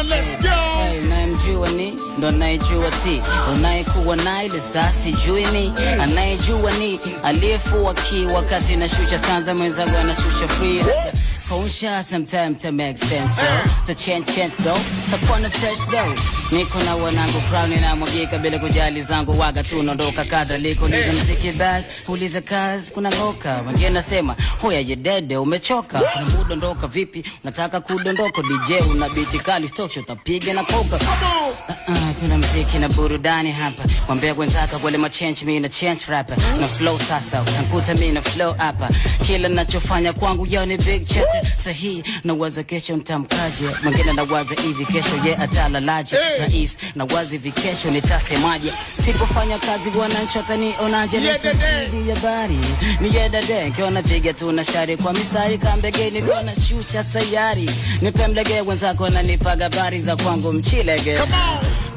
Let's go. Unayemjua ni ndo anayejua ti, unayekuwa naye ile sasa jui ni anayejua ni aliyefua ki wakati na shusha stanza mwenzangu anashusha free. Conscious sometimes to make sense, the change though, takuwa na fresh though. Niko na wanangu crown na mwagika bila kujali zangu waga tu naondoka kadhalika. Uliza mziki bas, uliza kazi kuna ngoka. Wengine nasema hoya je dede umechoka. Kuna muda ondoka vipi, unataka kudondoka DJ una beat kali stock shot utapiga na poka. Kuna mziki na burudani hapa. Mwambie wenzako wale ma change mimi na change rapper. Na flow sasa utankuta mimi na flow hapa. Kila ninachofanya kwangu yao ni big chat. Sahi na waza kesho mtamkaje. Mwingine na waza hivi kesho atalalaje. Rais na wazi vikesho nitasemaje. Sipofanya kazi wananchota ni onaje. Nisidi ya bari ni yedade kiona piga tu na shari kwa mistari kambegeni dona shusha sayari. Nipemlege wenzako na nipaga bari za kwangu mchilege.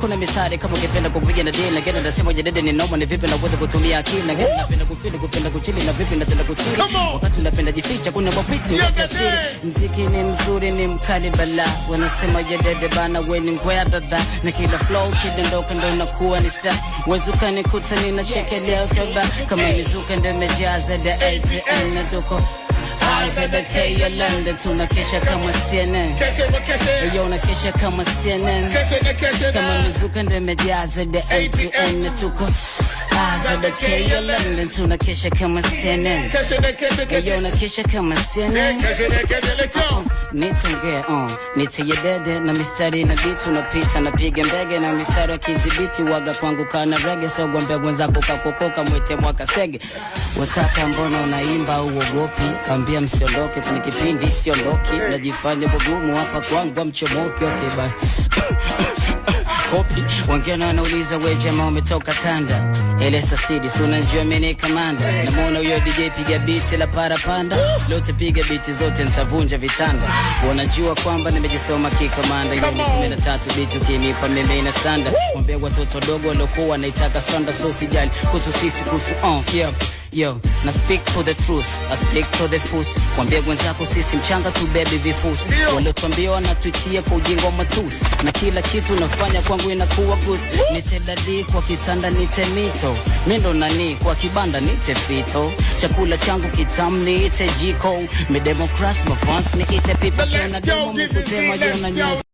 Kuna mistari kama ungependa kupiga na deal lakini nasema jadede ni noma ni vipi na uweze kutumia akili na gani napenda kufeel kupenda kuchili na vipi natenda kusiri wakati unapenda jificha kuna mapiti wakasiri. Mziki ni mzuri ni mkali bala wanasema jadede bana we ni ngwea baba na kila flow kidondoka ndo inakuwa ni star. Wezuka nikuta ninachekelea kaba kama mizuka ndo imejaza the ATM na tuko ZK ya London tunakesha kama CNN. Yo nakesha kama CNN. Kama mizuka ndo imejaza the ATM na tuko ZK ya London tunakesha kama CNN. Yo nakesha kama CNN. Nitongea niti ya dede na mistari na beat unapita napiga mbege na mistari kizibiti waga kwangu kana reggae so gwambia wenzako kakokoka mwite mwaka sege. Wekaka mbona unaimba uogopi ambia msiondoke kwenye kipindi siondoki najifanya bugumu hapa kwangu mchomoke okay basi. Kopi wengine wanauliza we jamaa umetoka kanda ile sasidi si unajua mimi ni kamanda na muona huyo DJ piga beat la parapanda lote piga beat zote nitavunja vitanda. Wanajua kwamba nimejisoma kikamanda ile 13 beat ukinipa mimi na sanda. Mwambie watoto dogo waliokuwa wanaitaka sonda so sijali kuhusu sisi kuhusu yeah. Yo, na speak to the truth, I speak to the fuss. Mwambie wenzako sisi mchanga tu baby vifusi. Waliotuambia wanatuitia kwa ujinga wa matusi. Na kila kitu nafanya kwangu inakuwa gusi. Nite dadi kwa kitanda nite mito. Mindo nani kwa kibanda nite fito. Chakula changu kitamu niite jiko. Me democracy my fans niite people. Na demo mkutema yona nyote.